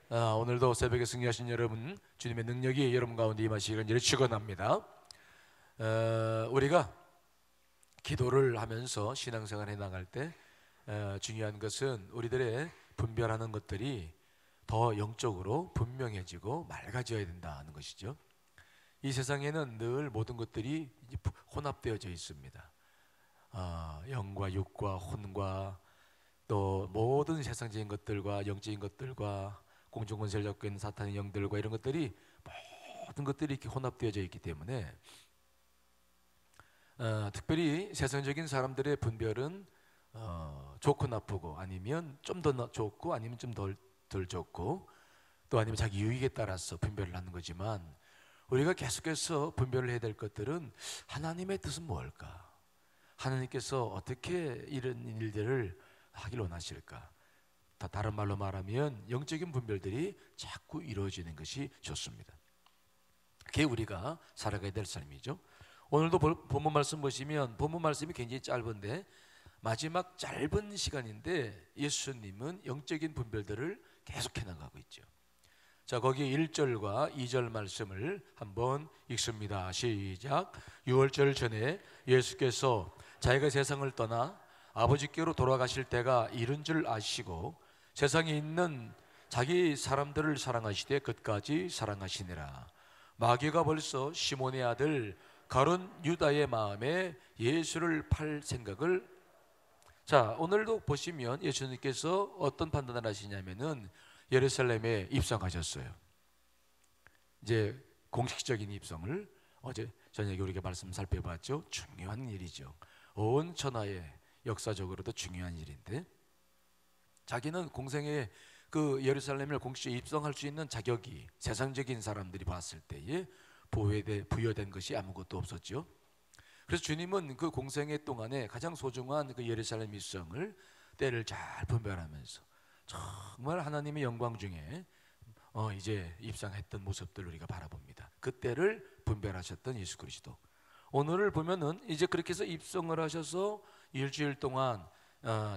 오늘도 새벽에 승리하신 여러분, 주님의 능력이 여러분 가운데 임하시기를 간절히 축원합니다. 우리가 기도를 하면서 신앙생활 해나갈 때 중요한 것은 우리들의 분별하는 것들이 더 영적으로 분명해지고 맑아져야 된다는 것이죠. 이 세상에는 늘 모든 것들이 혼합되어져 있습니다. 영과 육과 혼과 또 모든 세상적인 것들과 영적인 것들과 공중권세를 잡고 있는 사탄의 영들과 이런 것들이 모든 것들이 이렇게 혼합되어져 있기 때문에 특별히 세상적인 사람들의 분별은 좋고 나쁘고 아니면 좀 더 좋고 아니면 좀 덜 좋고 또 아니면 자기 유익에 따라서 분별을 하는 거지만 우리가 계속해서 분별을 해야 될 것들은 하나님의 뜻은 뭘까? 하나님께서 어떻게 이런 일들을 하길 원하실까? 다른 말로 말하면 영적인 분별들이 자꾸 이루어지는 것이 좋습니다. 그게 우리가 살아가야 될 삶이죠. 오늘도 본문 말씀 보시면 본문 말씀이 굉장히 짧은데 마지막 짧은 시간인데 예수님은 영적인 분별들을 계속해 나가고 있죠. 자, 거기 1절과 2절 말씀을 한번 읽습니다. 시작. 유월절 전에 예수께서 자기가 세상을 떠나 아버지께로 돌아가실 때가 이른 줄 아시고 세상에 있는 자기 사람들을 사랑하시되 끝까지 사랑하시니라. 마귀가 벌써 시몬의 아들 가룟 유다의 마음에 예수를 팔 생각을. 자, 오늘도 보시면 예수님께서 어떤 판단을 하시냐면은 예루살렘에 입성하셨어요. 이제 공식적인 입성을 어제 저녁에 우리가 말씀 살펴봤죠. 중요한 일이죠. 온 천하에 역사적으로도 중요한 일인데 자기는 공생에 그 예루살렘을 공식적으로 입성할 수 있는 자격이 세상적인 사람들이 봤을 때에 부여된 것이 아무것도 없었죠. 그래서 주님은 그 공생애 동안에 가장 소중한 그 예루살렘 입성을 때를 잘 분별하면서 정말 하나님의 영광 중에 이제 입성했던 모습들을 우리가 바라봅니다. 그때를 분별하셨던 예수 그리스도. 오늘을 보면은 이제 그렇게 해서 입성을 하셔서 일주일 동안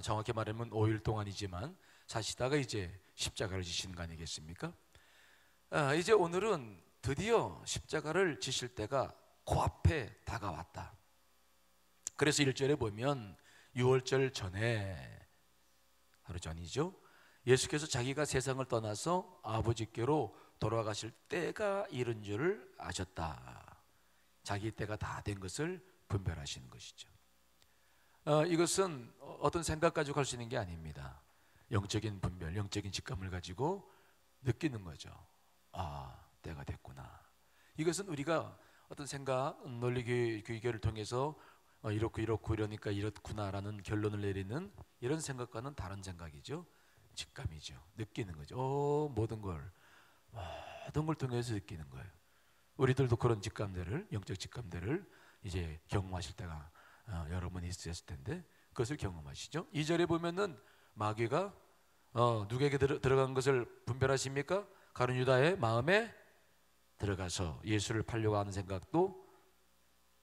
정확히 말하면 5일 동안이지만 사시다가 이제 십자가를 지시는 거 아니겠습니까? 이제 오늘은 드디어 십자가를 지실 때가 코앞에 다가왔다. 그래서 1절에 보면 6월절 전에, 하루 전이죠, 예수께서 자기가 세상을 떠나서 아버지께로 돌아가실 때가 이른 줄을 아셨다. 자기 때가 다 된 것을 분별하시는 것이죠. 이것은 어떤 생각 가지고 할 수 있는 게 아닙니다. 영적인 분별, 영적인 직감을 가지고 느끼는 거죠. 때가 됐구나. 이것은 우리가 어떤 생각, 논리 교육을 통해서 이렇고 이러니까 이렇구나라는 결론을 내리는 이런 생각과는 다른 생각이죠. 직감이죠. 느끼는 거죠. 모든 걸 통해서 느끼는 거예요. 우리들도 그런 직감들을, 영적 직감들을 이제 경험하실 때가 여러 번 있으셨을 텐데 그것을 경험하시죠. 2절에 보면은 마귀가 누구에게 들어간 것을 분별하십니까? 가룟 유다의 마음에 들어가서 예수를 팔려고 하는 생각도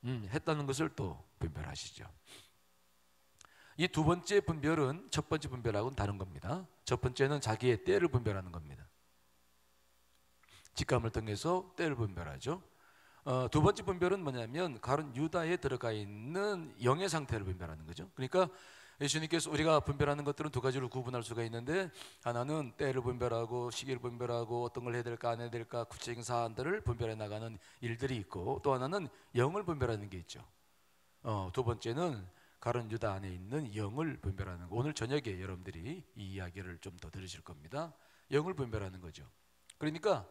했다는 것을 또 분별하시죠. 이 두 번째 분별은 첫 번째 분별하고는 다른 겁니다. 첫 번째는 자기의 때를 분별하는 겁니다. 직감을 통해서 때를 분별하죠. 두 번째 분별은 뭐냐면 가룟 유다에 들어가 있는 영의 상태를 분별하는 거죠. 그러니까 예수님께서 우리가 분별하는 것들은 두 가지로 구분할 수가 있는데 하나는 때를 분별하고 시기를 분별하고 어떤 걸 해야 될까 안 해야 될까 구체적인 사안들을 분별해 나가는 일들이 있고 또 하나는 영을 분별하는 게 있죠. 두 번째는 가룟 유다 안에 있는 영을 분별하는 거. 오늘 저녁에 여러분들이 이 이야기를 좀 더 들으실 겁니다. 영을 분별하는 거죠. 그러니까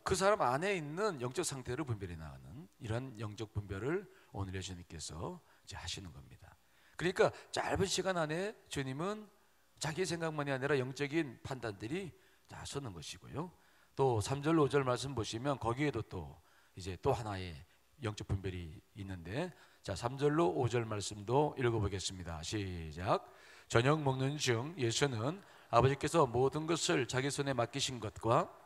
그 사람 안에 있는 영적 상태를 분별해 나가는 이런 영적 분별을 오늘 예수님께서 이제 하시는 겁니다. 그러니까 짧은 시간 안에 주님은 자기 생각만이 아니라 영적인 판단들이 다 서는 것이고요. 또 3절 5절 말씀 보시면 거기에도 또 이제 또 하나의 영적 분별이 있는데 자 3절로 5절 말씀도 읽어보겠습니다. 시작. 저녁 먹는 중 예수는 아버지께서 모든 것을 자기 손에 맡기신 것과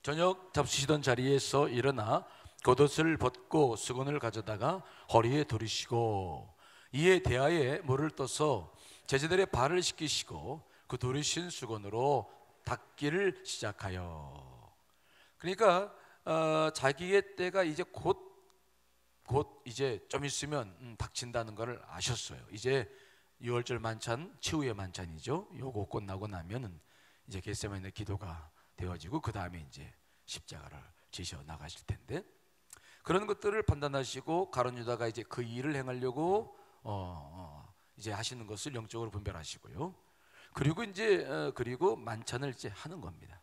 저녁 잡수시던 자리에서 일어나 겉옷을 벗고 수건을 가져다가 허리에 두르시고 이에 대하여 물을 떠서 제자들의 발을 씻기시고 그 두르신 수건으로 닦기를 시작하여. 그러니까 자기의 때가 이제 곧 이제 좀 있으면 닥친다는 것을 아셨어요. 이제 6월절 만찬, 치유의 만찬이죠. 요거 끝나고 나면은 이제 겟세마네 기도가 되어지고 그 다음에 이제 십자가를 지셔 나가실 텐데, 그런 것들을 판단하시고 가룟 유다가 이제 그 일을 행하려고 이제 하시는 것을 영적으로 분별하시고요. 그리고 이제 그리고 만찬을 이제 하는 겁니다.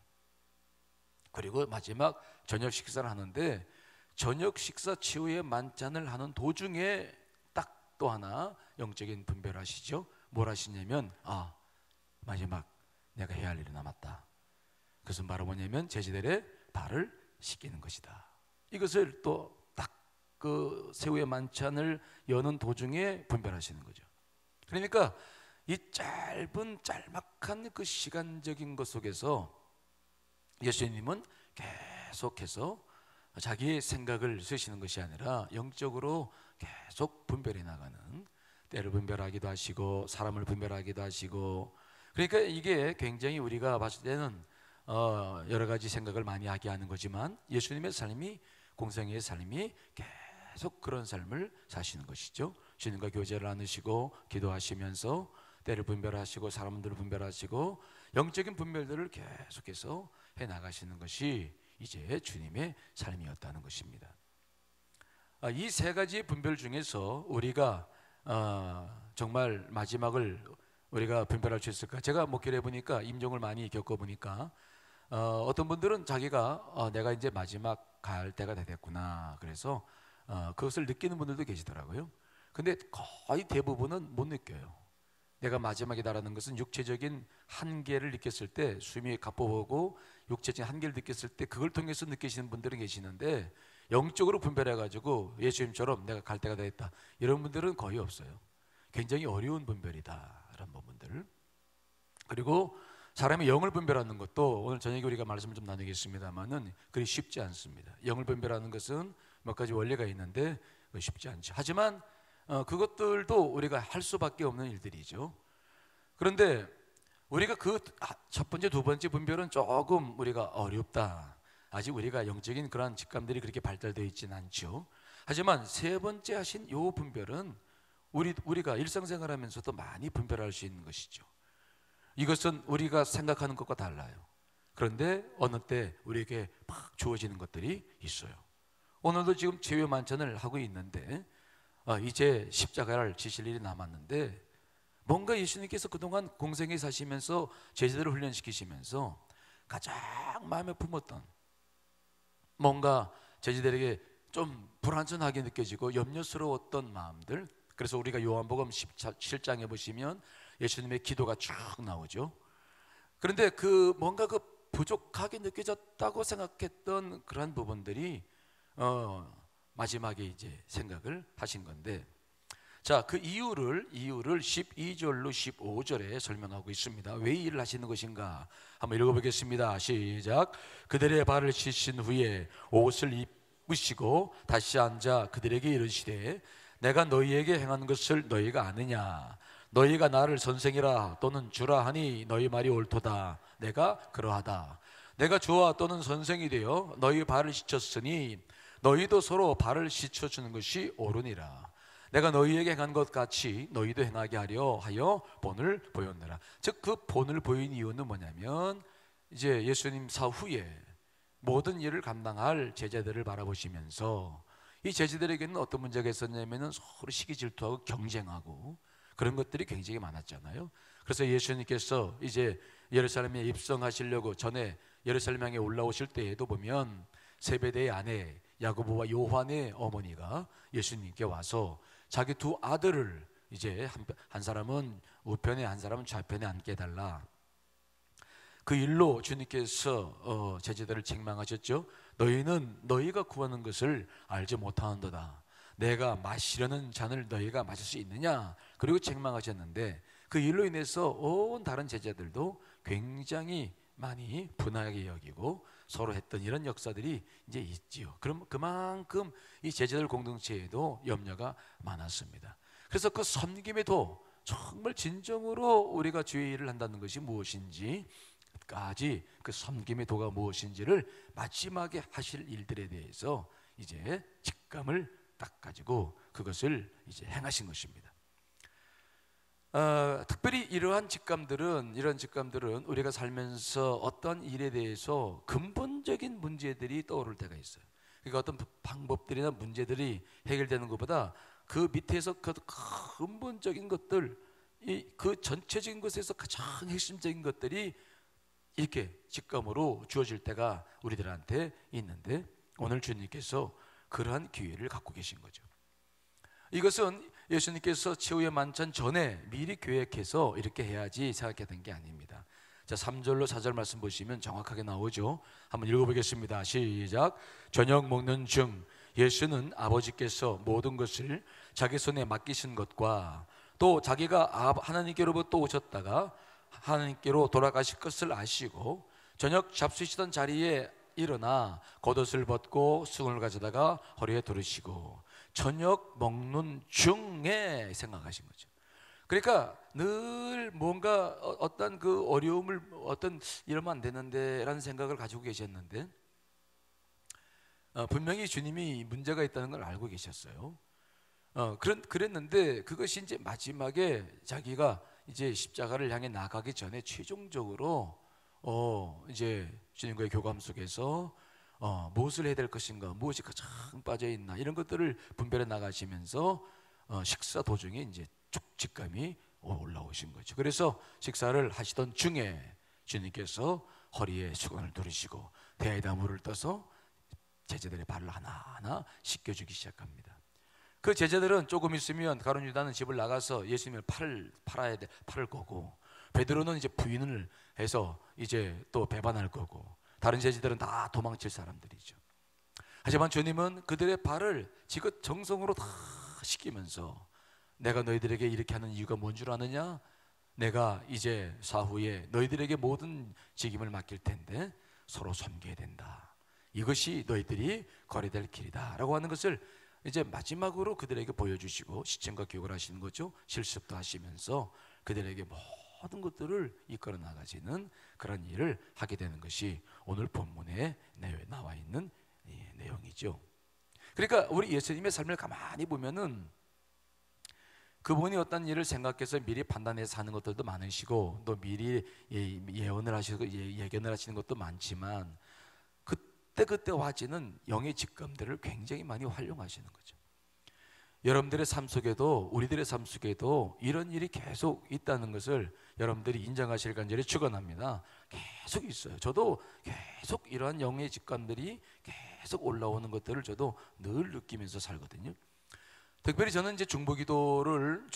그리고 마지막 저녁 식사를 하는데, 저녁 식사 치후에 만찬을 하는 도중에 딱 또 하나 영적인 분별을 하시죠. 뭘 하시냐면 마지막 내가 해야 할 일이 남았다. 그것은 바로 뭐냐면 제자들의 발을 씻기는 것이다. 이것을 또 딱 그 새우의 만찬을 여는 도중에 분별하시는 거죠. 그러니까 이 짧은 짤막한 그 시간적인 것 속에서 예수님은 계속해서 자기의 생각을 쓰시는 것이 아니라 영적으로 계속 분별해 나가는, 때를 분별하기도 하시고 사람을 분별하기도 하시고, 그러니까 이게 굉장히 우리가 봤을 때는 여러 가지 생각을 많이 하게 하는 거지만 예수님의 삶이, 공생애의 삶이 계속 그런 삶을 사시는 것이죠. 주님과 교제를 나누시고 기도하시면서 때를 분별하시고 사람들을 분별하시고 영적인 분별들을 계속해서 해나가시는 것이 이제 주님의 삶이었다는 것입니다. 이 세 가지 분별 중에서 우리가 정말 마지막을 우리가 분별할 수 있을까? 제가 목회를 해보니까, 임종을 많이 겪어보니까 어떤 분들은 자기가 내가 이제 마지막 갈 때가 됐구나, 그래서 그것을 느끼는 분들도 계시더라고요. 근데 거의 대부분은 못 느껴요. 내가 마지막이다라는 것은 육체적인 한계를 느꼈을 때, 숨이 가빠오고 육체적인 한계를 느꼈을 때 그걸 통해서 느끼시는 분들은 계시는데, 영적으로 분별해가지고 예수님처럼 내가 갈 때가 됐다 이런 분들은 거의 없어요. 굉장히 어려운 분별이다 이런 부분들. 그리고 사람의 영을 분별하는 것도 오늘 저녁에 우리가 말씀을 좀 나누겠습니다만은 그리 쉽지 않습니다. 영을 분별하는 것은 몇 가지 원리가 있는데 쉽지 않죠. 하지만 그것들도 우리가 할 수밖에 없는 일들이죠. 그런데 우리가 그 첫 번째, 두 번째 분별은 조금 우리가 어렵다. 아직 우리가 영적인 그러한 직감들이 그렇게 발달되어 있지는 않죠. 하지만 세 번째 하신 요 분별은 우리가 일상생활하면서도 많이 분별할 수 있는 것이죠. 이것은 우리가 생각하는 것과 달라요. 그런데 어느 때 우리에게 막 주어지는 것들이 있어요. 오늘도 지금 제회 만찬을 하고 있는데 이제 십자가를 지실 일이 남았는데, 뭔가 예수님께서 그동안 공생에 사시면서 제자들을 훈련시키시면서 가장 마음에 품었던, 뭔가 제자들에게 좀 불안전하게 느껴지고 염려스러웠던 마음들. 그래서 우리가 요한복음 17장에 보시면 예수님의 기도가 쭉 나오죠. 그런데 그 뭔가 그 부족하게 느껴졌다고 생각했던 그러한 부분들이 마지막에 이제 생각을 하신 건데, 자, 그 이유를 12절로 15절에 설명하고 있습니다. 왜 이 일을 하시는 것인가 한번 읽어보겠습니다. 시작. 그들의 발을 씻으신 후에 옷을 입으시고 다시 앉아 그들에게 이르시되, 내가 너희에게 행한 것을 너희가 아느냐? 너희가 나를 선생이라 또는 주라 하니 너희 말이 옳도다. 내가 그러하다. 내가 주와 또는 선생이 되어 너희 발을 씻었으니 너희도 서로 발을 씻어주는 것이 옳으니라. 내가 너희에게 행한 것 같이 너희도 행하게 하려 하여 본을 보였느라. 즉 그 본을 보인 이유는 뭐냐면, 이제 예수님 사후에 모든 일을 감당할 제자들을 바라보시면서 이 제자들에게는 어떤 문제가 있었냐면 서로 시기 질투하고 경쟁하고 그런 것들이 굉장히 많았잖아요. 그래서 예수님께서 이제 예루살렘에 입성하시려고 전에 예루살렘 향해 올라오실 때에도 보면 세베대의 아내 야고보와 요한의 어머니가 예수님께 와서 자기 두 아들을 이제 한 사람은 우편에 한 사람은 좌편에 앉게 해달라. 그 일로 주님께서 제자들을 책망하셨죠. 너희는 너희가 구하는 것을 알지 못하는도다. 내가 마시려는 잔을 너희가 마실 수 있느냐? 그리고 책망하셨는데, 그 일로 인해서 온 다른 제자들도 굉장히 많이 분하게 여기고 서로 했던 이런 역사들이 이제 있지요. 그럼 그만큼 이 제자들 공동체에도 염려가 많았습니다. 그래서 그 섬김의 도, 정말 진정으로 우리가 주의 일을 한다는 것이 무엇인지까지, 그 섬김의 도가 무엇인지를 마지막에 하실 일들에 대해서 이제 직감을 딱 가지고 그것을 이제 행하신 것입니다. 특별히 이런 직감들은 우리가 살면서 어떤 일에 대해서 근본적인 문제들이 떠오를 때가 있어요. 그러니까 어떤 방법들이나 문제들이 해결되는 것보다 그 밑에서 그 근본적인 것들, 그 전체적인 것에서 가장 핵심적인 것들이 이렇게 직감으로 주어질 때가 우리들한테 있는데, 오늘 주님께서 그러한 기회를 갖고 계신 거죠. 이것은 예수님께서 최후의 만찬 전에 미리 계획해서 이렇게 해야지 생각했던 게 아닙니다. 자, 3절로 4절 말씀 보시면 정확하게 나오죠. 한번 읽어보겠습니다. 시작. 저녁 먹는 중 예수는 아버지께서 모든 것을 자기 손에 맡기신 것과 또 자기가 하나님께로부터 오셨다가 하나님께로 돌아가실 것을 아시고 저녁 잡수시던 자리에 일어나 겉옷을 벗고 수건을 가져다가 허리에 두르시고 저녁 먹는 중에 생각하신 거죠. 그러니까 늘 뭔가 어떤 그 어려움을, 어떤 이러면 안 되는데 라는 생각을 가지고 계셨는데, 분명히 주님이 문제가 있다는 걸 알고 계셨어요. 그랬는데 그것이 이제 마지막에 자기가 이제 십자가를 향해 나가기 전에 최종적으로 이제 주님과의 교감 속에서 무엇을 해야 될 것인가, 무엇이 가장 빠져 있나, 이런 것들을 분별해 나가시면서 식사 도중에 이제 쭉 직감이 올라오신 거죠. 그래서 식사를 하시던 중에 주님께서 허리에 수건을 두르시고 대야에다 물을 떠서 제자들의 발을 하나하나 씻겨주기 시작합니다. 그 제자들은 조금 있으면 가룟 유다는 집을 나가서 예수님을 팔을 거고, 베드로는 이제 부인을 해서 이제 또 배반할 거고, 다른 제자들은 다 도망칠 사람들이죠. 하지만 주님은 그들의 발을 지긋 정성으로 다 씻기면서, 내가 너희들에게 이렇게 하는 이유가 뭔 줄 아느냐? 내가 이제 사후에 너희들에게 모든 책임을 맡길 텐데 서로 섬겨야 된다. 이것이 너희들이 걸어야 될 길이다 라고 하는 것을 이제 마지막으로 그들에게 보여주시고 시청과 교육을 하시는 거죠. 실습도 하시면서 그들에게 모든 것들을 이끌어 나가시는 그런 일을 하게 되는 것이 오늘 본문에 나와 있는 내용이죠. 그러니까 우리 예수님의 삶을 가만히 보면은 그분이 어떤 일을 생각해서 미리 판단해서 하는 것들도 많으시고, 또 미리 예언을 하시고 예견을 하시는 것도 많지만, 그때 와지는 영의 직감들을 굉장히 많이 활용하시는 거죠. 여러분들의 삶 속에도, 우리들의 삶 속에도 이런 일이 계속 있다는 것을 여러분들이 인정하실 간절히 축원합니다. 계속 있어요. 저도 계속 이러한 영의 직감들이 계속 올라오는 것들을 저도 늘 느끼면서 살거든요. 특별히 저는 이제 중보기도를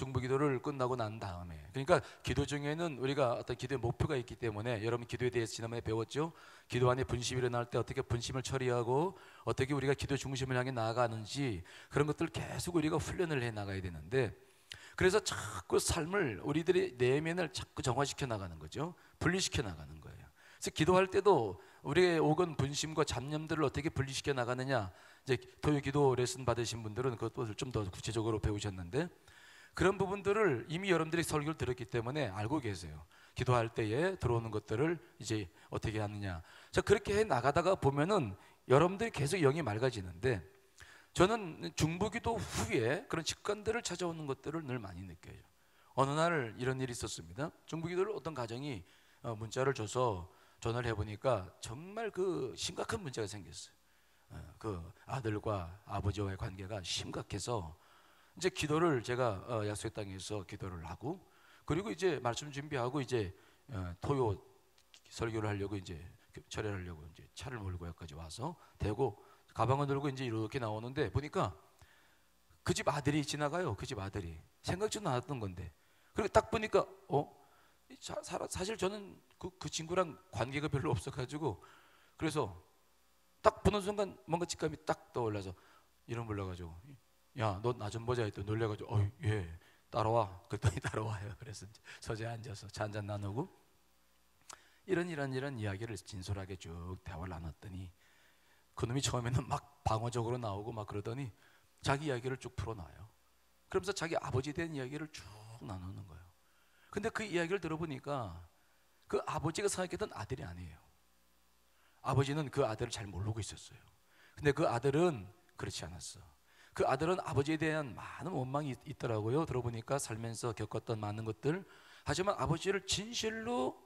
끝나고 난 다음에, 그러니까 기도 중에는 우리가 어떤 기도의 목표가 있기 때문에, 여러분 기도에 대해서 지난번에 배웠죠. 기도 안에 분심이 일어날 때 어떻게 분심을 처리하고 어떻게 우리가 기도 중심을 향해 나아가는지, 그런 것들 계속 우리가 훈련을 해 나가야 되는데, 그래서 자꾸 삶을, 우리들의 내면을 자꾸 정화시켜 나가는 거죠. 분리시켜 나가는 거예요. 그래서 기도할 때도 우리의 오건 분심과 잡념들을 어떻게 분리시켜 나가느냐, 이제 토요 기도 레슨 받으신 분들은 그것을 좀 더 구체적으로 배우셨는데, 그런 부분들을 이미 여러분들이 설교를 들었기 때문에 알고 계세요. 기도할 때에 들어오는 것들을 이제 어떻게 하느냐. 자, 그렇게 해 나가다가 보면은 여러분들이 계속 영이 맑아지는데, 저는 중보기도 후에 그런 직관들을 찾아오는 것들을 늘 많이 느껴요. 어느 날 이런 일이 있었습니다. 중보기도를 어떤 가정이 문자를 줘서 전화를 해보니까 정말 그 심각한 문제가 생겼어요. 그 아들과 아버지와의 관계가 심각해서 이제 기도를 제가 약속의 땅에서 기도를 하고, 그리고 이제 말씀 준비하고 이제 토요 설교를 하려고 이제 철회하려고 이제 차를 몰고 여기까지 와서 대고 가방을 들고 이제 이렇게 나오는데, 보니까 그 집 아들이 지나가요. 그 집 아들이 생각지도 않았던 건데, 그리고 딱 보니까 사실 저는 그 친구랑 관계가 별로 없어가지고, 그래서 딱 보는 순간 뭔가 직감이 딱 떠올라서 이름 불러가지고, 야, 너 나 좀 보자 했더니 놀래가지고, 예, 따라와. 그랬더니 따라와요. 그래서 서재에 앉아서 차 한잔 나누고, 이런 이야기를 진솔하게 쭉 대화를 나눴더니 그놈이 처음에는 막 방어적으로 나오고 막 그러더니 자기 이야기를 쭉 풀어놔요. 그러면서 자기 아버지에 대한 이야기를 쭉 나누는 거예요. 근데 그 이야기를 들어보니까 그 아버지가 생각했던 아들이 아니에요. 아버지는 그 아들을 잘 모르고 있었어요. 근데 그 아들은 그렇지 않았어. 그 아들은 아버지에 대한 많은 원망이 있더라고요. 들어보니까 살면서 겪었던 많은 것들. 하지만 아버지를 진실로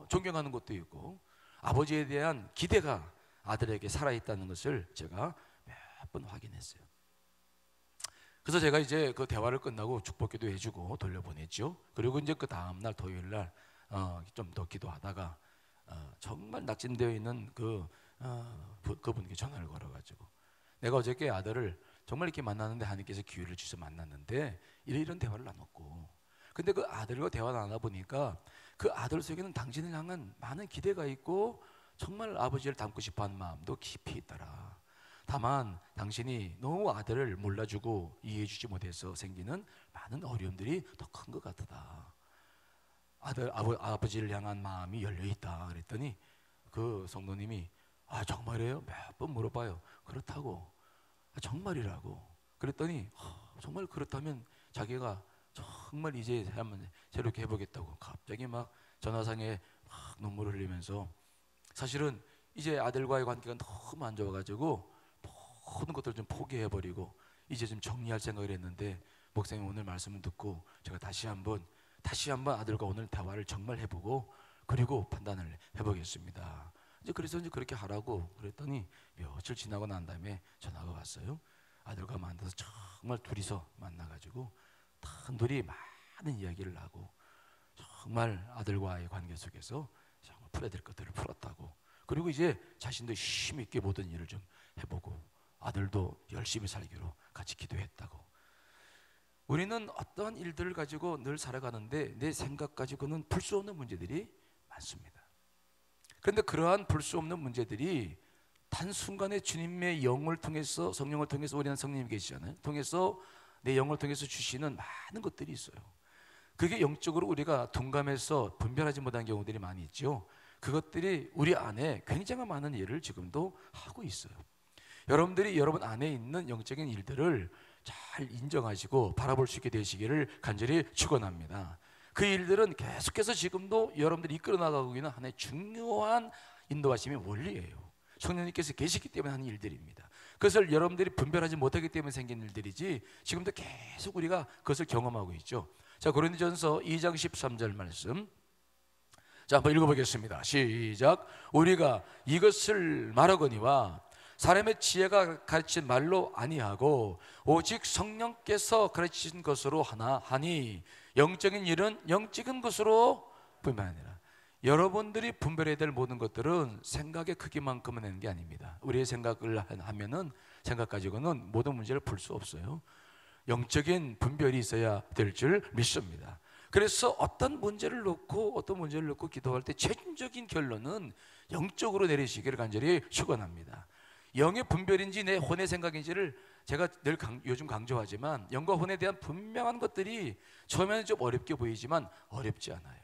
존경하는 것도 있고 아버지에 대한 기대가 아들에게 살아있다는 것을 제가 몇 번 확인했어요. 그래서 제가 이제 그 대화를 끝나고 축복기도 해주고 돌려보냈죠. 그리고 이제 그 다음날 토요일날 좀 더 기도하다가 정말 낙진되어 있는 그분께 전화를 걸어가지고 내가 어저께 아들을 정말 이렇게 만났는데 하나님께서 기회를 주셔서 만났는데 이런 대화를 나눴고 근데 그 아들과 대화 나눠보니까 그 아들 속에는 당신을 향한 많은 기대가 있고 정말 아버지를 닮고 싶어하는 마음도 깊이 있더라. 다만 당신이 너무 아들을 몰라주고 이해해주지 못해서 생기는 많은 어려움들이 더 큰 것 같다. 아버지를 향한 마음이 열려있다 그랬더니 그 성도님이 정말이에요? 몇 번 물어봐요. 그렇다고. 정말이라고. 그랬더니 정말 그렇다면 자기가 정말 이제 한번 새롭게 해보겠다고 갑자기 막 전화상에 막 눈물을 흘리면서 사실은 이제 아들과의 관계가 너무 안 좋아가지고 모든 것들을 좀 포기해버리고 이제 좀 정리할 생각을 했는데 목사님 오늘 말씀을 듣고 제가 다시 한번 아들과 오늘 대화를 정말 해보고 그리고 판단을 해보겠습니다. 그래서 이제 그렇게 하라고 그랬더니 며칠 지나고 난 다음에 전화가 왔어요. 아들과 만나서 정말 둘이서 만나가지고 단둘이 많은 이야기를 하고 정말 아들과의 관계 속에서 정말 풀어야 될 것들을 풀었다고 그리고 이제 자신도 힘 있게 모든 일을 좀 해보고 아들도 열심히 살기로 같이 기도했다고. 우리는 어떠한 일들을 가지고 늘 살아가는데 내 생각 가지고는 풀 수 없는 문제들이 많습니다. 그런데 그러한 풀 수 없는 문제들이 단순간에 주님의 영을 통해서 성령을 통해서 우리는 성령님이 계시잖아요. 통해서 내 영을 통해서 주시는 많은 것들이 있어요. 그게 영적으로 우리가 둔감해서 분별하지 못한 경우들이 많이 있죠. 그것들이 우리 안에 굉장히 많은 일을 지금도 하고 있어요. 여러분들이 여러분 안에 있는 영적인 일들을 잘 인정하시고 바라볼 수 있게 되시기를 간절히 축원합니다. 그 일들은 계속해서 지금도 여러분들이 이끌어 나가고 있는 하나의 중요한 인도하심의 원리예요. 성령님께서 계시기 때문에 하는 일들입니다. 그것을 여러분들이 분별하지 못하기 때문에 생긴 일들이지 지금도 계속 우리가 그것을 경험하고 있죠. 자, 고린도전서 2장 13절 말씀 자, 한번 읽어보겠습니다. 시작. 우리가 이것을 말하거니와 사람의 지혜가 가르친 말로 아니하고 오직 성령께서 가르치신 것으로 하니 영적인 일은 영적인 것으로 분별하니라. 여러분들이 분별해야 될 모든 것들은 생각의 크기만큼은 내는 게 아닙니다. 우리의 생각을 하면은 생각 가지고는 모든 문제를 풀 수 없어요. 영적인 분별이 있어야 될 줄 믿습니다. 그래서 어떤 문제를 놓고 기도할 때 최종적인 결론은 영적으로 내리시기를 간절히 축원합니다. 영의 분별인지 내 혼의 생각인지를 제가 늘 요즘 강조하지만 영과 혼에 대한 분명한 것들이 처음에는 좀 어렵게 보이지만 어렵지 않아요.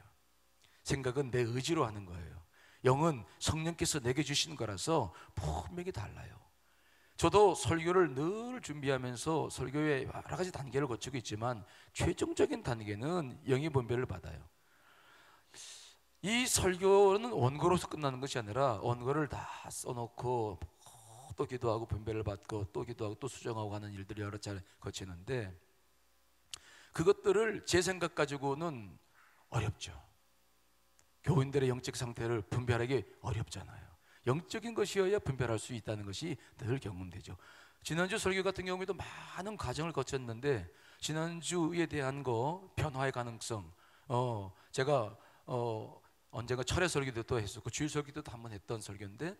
생각은 내 의지로 하는 거예요. 영은 성령께서 내게 주시는 거라서 분명히 달라요. 저도 설교를 늘 준비하면서 설교의 여러 가지 단계를 거치고 있지만 최종적인 단계는 영의 분별을 받아요. 이 설교는 원고로서 끝나는 것이 아니라 원고를 다 써놓고 또 기도하고 분별을 받고 또 기도하고 또 수정하고 하는 일들이 여러 차례 거치는데 그것들을 제 생각 가지고는 어렵죠. 교인들의 영적 상태를 분별하기 어렵잖아요. 영적인 것이어야 분별할 수 있다는 것이 늘 경험되죠. 지난주 설교 같은 경우에도 많은 과정을 거쳤는데 지난주에 대한 변화의 가능성 제가 언젠가 철회 설교도 또 했었고 주일 설교도 한번 했던 설교인데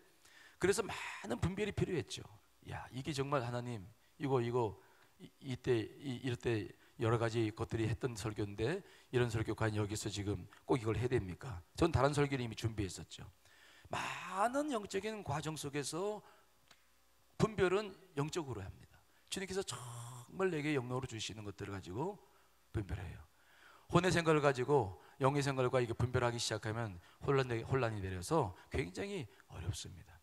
그래서 많은 분별이 필요했죠. 야, 이게 정말 하나님 이럴 때 여러 가지 것들이 했던 설교인데 이런 설교 과연 여기서 지금 꼭 이걸 해야 됩니까? 전 다른 설교를 이미 준비했었죠. 많은 영적인 과정 속에서 분별은 영적으로 합니다. 주님께서 정말 내게 영역으로 주시는 것들을 가지고 분별해요. 혼의 생각을 가지고 영의 생각과 이게 분별하기 시작하면 혼란이 내려서 굉장히 어렵습니다.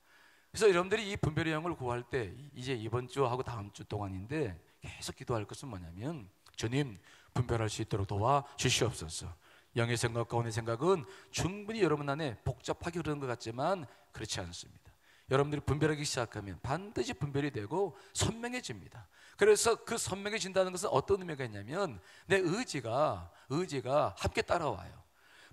그래서 여러분들이 이 분별의 영을 구할 때 이제 이번 주하고 다음 주 동안인데 계속 기도할 것은 뭐냐면, 주님 분별할 수 있도록 도와 주시옵소서. 영의 생각과 혼의 생각은 충분히 여러분 안에 복잡하게 흐르는 것 같지만 그렇지 않습니다. 여러분들이 분별하기 시작하면 반드시 분별이 되고 선명해집니다. 그래서 그 선명해진다는 것은 어떤 의미가 있냐면 내 의지가 함께 따라와요.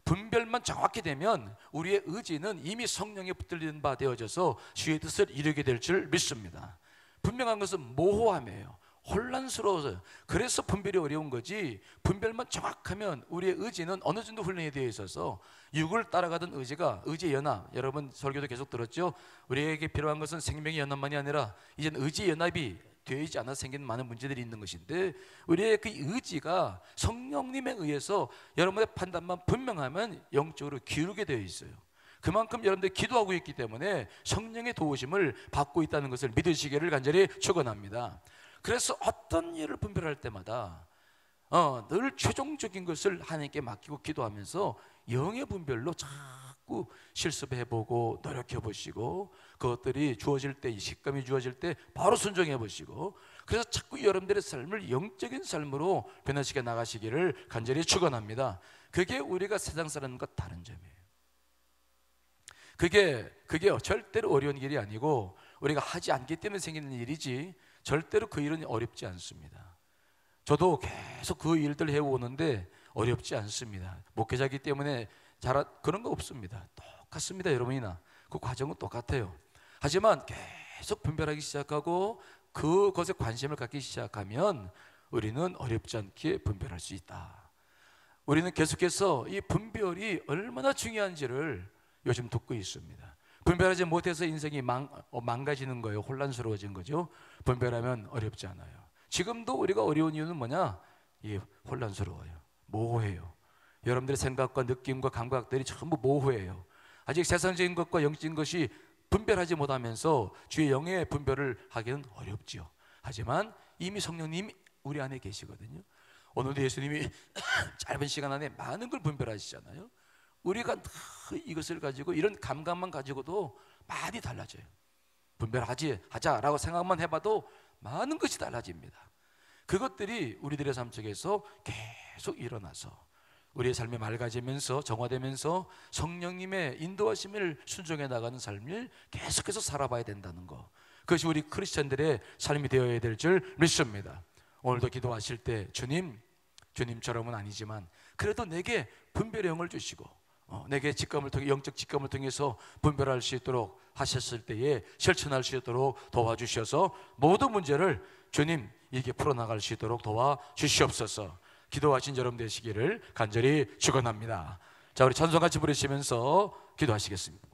분별만 정확히 되면 우리의 의지는 이미 성령에 붙들리는 바 되어져서 주의 뜻을 이루게 될 줄 믿습니다. 분명한 것은 모호함이에요. 혼란스러워서요. 그래서 분별이 어려운 거지, 분별만 정확하면 우리의 의지는 어느 정도 훈련이 되어 있어서 육을 따라가던 의지의 연합, 여러분 설교도 계속 들었죠. 우리에게 필요한 것은 생명의 연합만이 아니라 이제는 의지의 연합이 되지 않아 생기는 많은 문제들이 있는 것인데, 우리의 그 의지가 성령님에 의해서 여러분의 판단만 분명하면 영적으로 기울게 되어 있어요. 그만큼 여러분들이 기도하고 있기 때문에 성령의 도우심을 받고 있다는 것을 믿으시기를 간절히 축원합니다. 그래서 어떤 일을 분별할 때마다 늘 최종적인 것을 하나님께 맡기고 기도하면서 영의 분별로 자꾸 실습해보고 노력해보시고, 그것들이 주어질 때, 식감이 주어질 때 바로 순종해보시고, 그래서 자꾸 여러분들의 삶을 영적인 삶으로 변화시켜 나가시기를 간절히 축원합니다. 그게 우리가 세상 사람과 다른 점이에요. 그게 절대로 어려운 일이 아니고 우리가 하지 않기 때문에 생기는 일이지 절대로 그 일은 어렵지 않습니다. 저도 계속 그 일들 해오는데 어렵지 않습니다. 목회자이기 때문에 그런 거 없습니다. 똑같습니다. 여러분이나 그 과정은 똑같아요. 하지만 계속 분별하기 시작하고 그것에 관심을 갖기 시작하면 우리는 어렵지 않게 분별할 수 있다. 우리는 계속해서 이 분별이 얼마나 중요한지를 요즘 듣고 있습니다. 분별하지 못해서 인생이 망가지는 거예요. 혼란스러워진 거죠. 분별하면 어렵지 않아요. 지금도 우리가 어려운 이유는 뭐냐? 혼란스러워요. 모호해요. 여러분들의 생각과 느낌과 감각들이 전부 모호해요. 아직 세상적인 것과 영적인 것이 분별하지 못하면서 주의 영의 분별을 하기는 어렵지요. 하지만 이미 성령님이 우리 안에 계시거든요. 오늘도 예수님이 짧은 시간 안에 많은 걸 분별하시잖아요. 우리가 이것을 가지고 이런 감각만 가지고도 많이 달라져요. 분별하자라고 생각만 해봐도 많은 것이 달라집니다. 그것들이 우리들의 삶 속에서 계속 일어나서 우리의 삶이 맑아지면서 정화되면서 성령님의 인도하심을 순종해 나가는 삶을 계속해서 살아봐야 된다는 것, 그것이 우리 크리스천들의 삶이 되어야 될 줄 믿습니다. 오늘도 기도하실 때 주님처럼은 아니지만 그래도 내게 분별의 영을 주시고 내게 영적 직감을 통해서 분별할 수 있도록 하셨을 때에 실천할 수 있도록 도와주셔서 모든 문제를 주님 이렇게 풀어나갈 수 있도록 도와주시옵소서. 기도하신 여러분 되시기를 간절히 축원합니다. 자, 우리 찬송같이 부르시면서 기도하시겠습니다.